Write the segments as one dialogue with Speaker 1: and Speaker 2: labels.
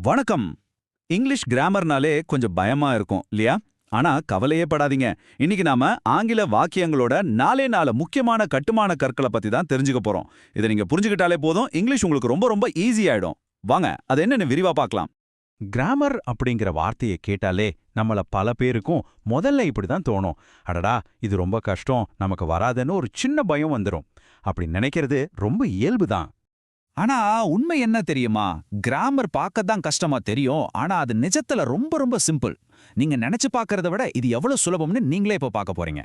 Speaker 1: வணக்கம். இங்கிலீஷ் கிராமர்னாலே கொஞ்சம் பயமா இருக்கும் இல்லையா? ஆனா கவலையே படாதீங்க. இன்னைக்கு நாம ஆங்கில வாக்கியங்களோட நாலே முக்கியமான கட்டுமான கற்களை பத்தி தான் தெரிஞ்சுக்க போறோம். இதை நீங்க புரிஞ்சுக்கிட்டாலே போதும், இங்கிலீஷ் உங்களுக்கு ரொம்ப ரொம்ப ஈஸி ஆயிடும். வாங்க, அது என்னன்னு விரிவா பார்க்கலாம்.
Speaker 2: கிராமர் அப்படிங்கிற வார்த்தையை கேட்டாலே நம்மள பல பேருக்கும் முதல்ல இப்படிதான் தோணும். அடடா, இது ரொம்ப கஷ்டம், நமக்கு வராதுன்னு ஒரு சின்ன பயம் வந்துடும். அப்படி நினைக்கிறது ரொம்ப இயல்புதான்.
Speaker 1: ஆனா உண்மை என்ன தெரியுமா? கிராமர் பார்க்கத்தான் கஷ்டமா தெரியும், ஆனா அது நிஜத்துல ரொம்ப ரொம்ப சிம்பிள். நீங்க நினைச்சு பார்க்கறத விட இது எவ்வளவு சுலபம்னு நீங்களே இப்ப பார்க்க போறீங்க.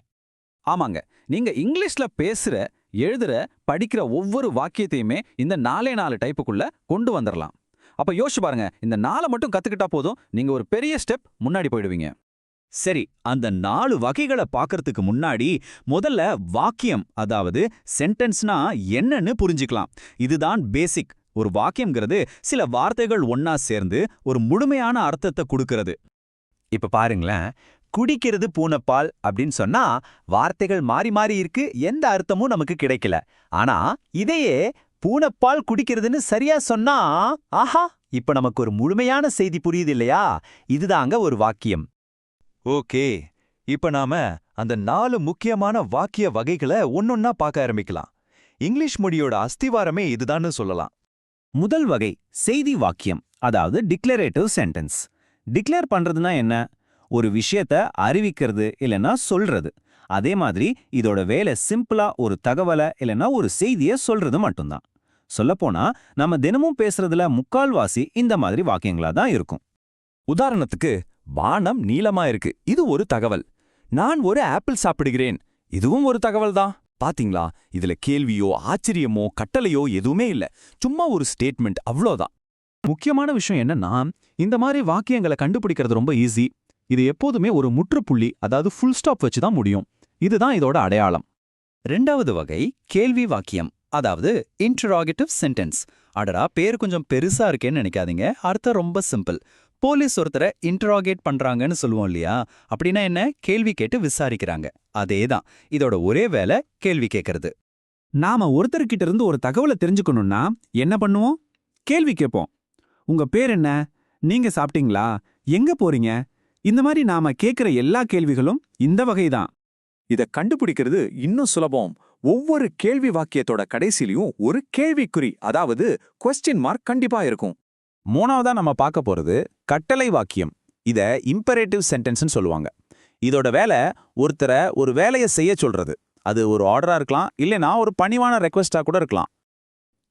Speaker 1: ஆமாங்க, நீங்க இங்கிலீஷ்ல பேசுற, எழுதுற, படிக்கிற ஒவ்வொரு வாக்கியத்தையுமே இந்த 4 டைப்புக்குள்ள கொண்டு வந்துடலாம். அப்ப யோசிச்சு பாருங்க, இந்த 4 மட்டும் கத்துக்கிட்டா போதும், நீங்க ஒரு பெரிய ஸ்டெப் முன்னாடி போயிடுவீங்க. சரி, அந்த 4 வகைகளை பார்க்கறதுக்கு முன்னாடி முதல்ல வாக்கியம், அதாவது சென்டென்ஸ்னா என்னன்னு புரிஞ்சுக்கலாம். இதுதான் பேசிக். ஒரு வாக்கியம்ங்கிறது சில வார்த்தைகள் ஒன்னா சேர்ந்து ஒரு முழுமையான அர்த்தத்தை கொடுக்கிறது.
Speaker 2: இப்ப பாருங்களேன், குடிக்கிறது பூனைப்பால் அப்படின்னு சொன்னா வார்த்தைகள் மாறி மாறி இருக்கு, எந்த அர்த்தமும் நமக்கு கிடைக்கல. ஆனா இதையே பூனைப்பால் குடிக்கிறதுன்னு சரியா சொன்னா, ஆஹா, இப்ப நமக்கு ஒரு முழுமையான செய்தி புரியுது இல்லையா? இதுதாங்க ஒரு வாக்கியம்.
Speaker 3: ஓகே, இப்ப நாம அந்த 4 முக்கியமான வாக்கிய வகைகளை ஒன்னொன்னா பார்க்க ஆரம்பிக்கலாம். இங்கிலீஷ் மொழியோட அஸ்திவாரமே இதுதான்னு சொல்லலாம்.
Speaker 1: முதல் வகை செய்தி வாக்கியம், அதாவது டிக்ளரேட்டிவ் சென்டென்ஸ். டிக்ளேர் பண்றதுனா என்ன? ஒரு விஷயத்த அறிவிக்கிறது இல்லைன்னா சொல்றது. அதே மாதிரி இதோட வேலை சிம்பிளா ஒரு தகவலை இல்லைன்னா ஒரு செய்தியை சொல்றது மட்டும்தான். சொல்லப்போனா நம்ம தினமும் பேசுறதுல முக்கால்வாசி இந்த மாதிரி வாக்கியங்களா தான் இருக்கும்.
Speaker 3: உதாரணத்துக்கு, வானம் நீளமா இருக்கு, இது ஒரு தகவல். நான் ஒரு ஆப்பிள் சாப்பிடுகிறேன், இதுவும் ஒரு தகவல் தான். பாத்தீங்களா, இதுல கேள்வியோ ஆச்சரியமோ கட்டளையோ எதுவுமே இல்ல, சும்மா ஒரு ஸ்டேட்மெண்ட், அவ்வளோதான்.
Speaker 2: முக்கியமான விஷயம் என்னன்னா, இந்த மாதிரி வாக்கியங்களை கண்டுபிடிக்கிறது ரொம்ப ஈஸி. இது எப்போதுமே ஒரு முற்றுப்புள்ளி, அதாவது ஃபுல் ஸ்டாப் வச்சு தான் முடியும். இதுதான் இதோட அடையாளம்.
Speaker 4: ரெண்டாவது வகை கேள்வி வாக்கியம், அதாவது இன்டராகேட்டிவ் சென்டென்ஸ். அடடா, பேர் கொஞ்சம் பெருசா இருக்கேன்னு நினைக்காதீங்க, அர்த்தம் ரொம்ப சிம்பிள். போலீஸ் ஒருத்தரை இன்டராகேட் பண்றாங்கன்னு சொல்லுவோம் இல்லையா? அப்படின்னா என்ன? கேள்வி கேட்டு விசாரிக்கிறாங்க. அதேதான், இதோட ஒரே வேலை கேள்வி கேட்கறது.
Speaker 1: நாம ஒருத்தர்கிட்ட இருந்து ஒரு தகவலை தெரிஞ்சுக்கணும்னா என்ன பண்ணுவோம்? கேள்வி கேட்போம். உங்க பேர் என்ன? நீங்க சாப்பிட்டீங்களா? எங்க போறீங்க? இந்த மாதிரி நாம கேட்கிற எல்லா கேள்விகளும் இந்த வகைதான்.
Speaker 3: இத கண்டுபிடிக்கிறது இன்னும் சுலபம். ஒவ்வொரு கேள்வி வாக்கியத்தோட கடைசிலையும் ஒரு கேள்விக்குறி, அதாவது கொஸ்டின் மார்க் கண்டிப்பா இருக்கும்.
Speaker 2: மூணாவதா நம்ம பார்க்க போறது கட்டளை வாக்கியம். இத இம்பரேட்டிவ் சென்டென்ஸ்னு சொல்லுவாங்க. இதோட வேலை ஒருத்தரை ஒரு வேலையை செய்ய சொல்றது. அது ஒரு ஆர்டரா இருக்கலாம், இல்லைனா ஒரு பணிவான ரெக்வெஸ்டா கூட இருக்கலாம்.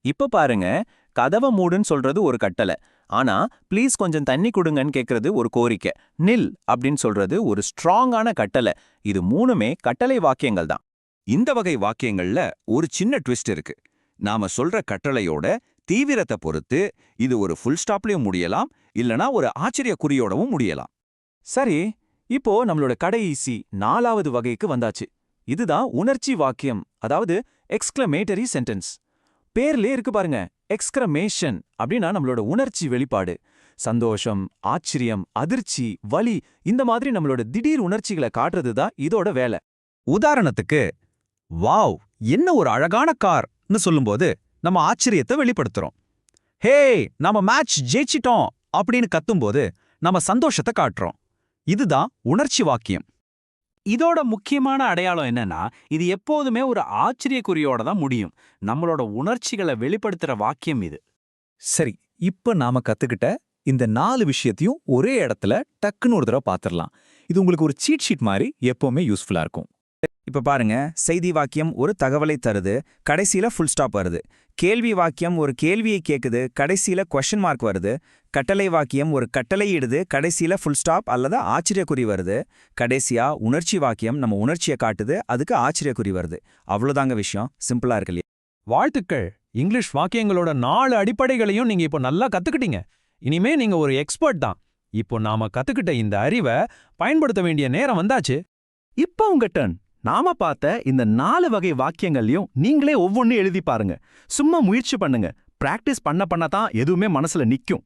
Speaker 4: இப்ப பாருங்க, கதவை மூடுன்னு சொல்றது ஒரு கட்டளை. ஆனா ப்ளீஸ் கொஞ்சம் தண்ணி கொடுங்கன்னு கேட்கறது ஒரு கோரிக்கை. நில் அப்படின்னு சொல்றது ஒரு ஸ்ட்ராங்கான கட்டளை. இது மூணுமே கட்டளை வாக்கியங்கள் தான்.
Speaker 3: இந்த வகை வாக்கியங்கள்ல ஒரு சின்ன ட்விஸ்ட் இருக்கு. நாம சொல்ற கட்டளையோட தீவிரத்தை பொறுத்து இது ஒரு ஃபுல் ஸ்டாப்லயும் முடியலாம், இல்லனா ஒரு ஆச்சரிய குறியோடவும் முடியலாம். சரி, இப்போ நம்மளோட கடைசி 4வது வகைக்கு வந்தாச்சு. இதுதான் உணர்ச்சி வாக்கியம், அதாவது எக்ஸ்க்ளமேட்டரி சென்டென்ஸ். பேர்லே இருக்கு பாருங்க, எக்ஸ்க்ரமேஷன் அப்படின்னா நம்மளோட உணர்ச்சி வெளிப்பாடு. சந்தோஷம், ஆச்சரியம், அதிர்ச்சி, வலி, இந்த மாதிரி நம்மளோட திடீர் உணர்ச்சிகளை காட்டுறது தான் இதோட வேலை.
Speaker 1: உதாரணத்துக்கு, வாவ், என்ன ஒரு அழகான கார்னு சொல்லும்போது நம்ம ஆச்சரியத்தை வெளிப்படுத்துறோம். ஹே, நாம மேட்ச் ஜெயிச்சிட்டோம் அப்படின்னு கத்தும்போது நம்ம சந்தோஷத்தை காட்டுறோம். இதுதான் உணர்ச்சி வாக்கியம்.
Speaker 5: இதோட முக்கியமான அடையாளம் என்னன்னா, இது எப்போதுமே ஒரு ஆச்சரியக்குறியோட தான் முடியும். நம்மளோட உணர்ச்சிகளை வெளிப்படுத்துற வாக்கியம் இது.
Speaker 3: சரி, இப்ப நாம கத்துக்கிட்ட இந்த 4 விஷயத்தையும் ஒரே இடத்துல டக்குன்னு ஒரு தடவை பாத்திரலாம். இது உங்களுக்கு ஒரு சீட் ஷீட் மாதிரி எப்பவுமே யூஸ்ஃபுல்லா இருக்கும்.
Speaker 6: இப்ப பாருங்க, செய்தி வாக்கியம் ஒரு தகவலை தருது, கடைசியில ஃபுல் ஸ்டாப் வருது. கேள்வி வாக்கியம் ஒரு கேள்வியை கேக்குது, கடைசியில கொஸ்டின் மார்க் வருது. கட்டளை வாக்கியம் ஒரு கட்டளை இடுது, கடைசியில ஃபுல் ஸ்டாப் அல்லது ஆச்சரியக்குறி வருது. கடைசியா உணர்ச்சி வாக்கியம் நம்ம உணர்ச்சியை காட்டுது, அதுக்கு ஆச்சரியக்குறி வருது. அவ்வளவுதாங்க விஷயம். சிம்பிளா இருக்கு இல்லையா?
Speaker 5: வாழ்த்துக்கள். இங்கிலீஷ் வாக்கியங்களோட 4 அடிப்படைகளையும் நீங்க இப்போ நல்லா கத்துக்கிட்டீங்க. இனிமே நீங்க ஒரு எக்ஸ்பர்ட் தான். இப்போ நாம கத்துக்கிட்ட இந்த அறிவை பயன்படுத்த வேண்டிய நேரம் வந்தாச்சு.
Speaker 4: இப்ப உங்க டர்ன். நாம பார்த்த இந்த 4 வகை வாக்கியங்களையும் நீங்களே ஒவ்வொன்னு எழுதி பாருங்க. சும்மா முயற்சி பண்ணுங்க. பிராக்டிஸ் பண்ண தான் எதுவுமே மனசுல நிக்கும்.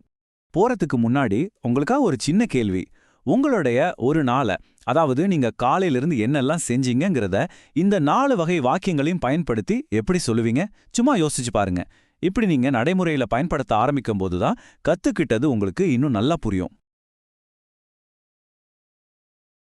Speaker 1: போறதுக்கு முன்னாடி உங்களுக்கா ஒரு சின்ன கேள்வி. உங்களுடைய ஒரு நாளை, அதாவது நீங்க காலையிலிருந்து என்னெல்லாம் செஞ்சீங்கங்கிறத இந்த 4 வகை வாக்கியங்களையும் பயன்படுத்தி எப்படி சொல்லுவீங்க? சும்மா யோசிச்சு பாருங்க. இப்படி நீங்க நடைமுறையில பயன்படுத்த ஆரம்பிக்கும் போது தான் கத்துக்கிட்டது உங்களுக்கு இன்னும் நல்லா புரியும்.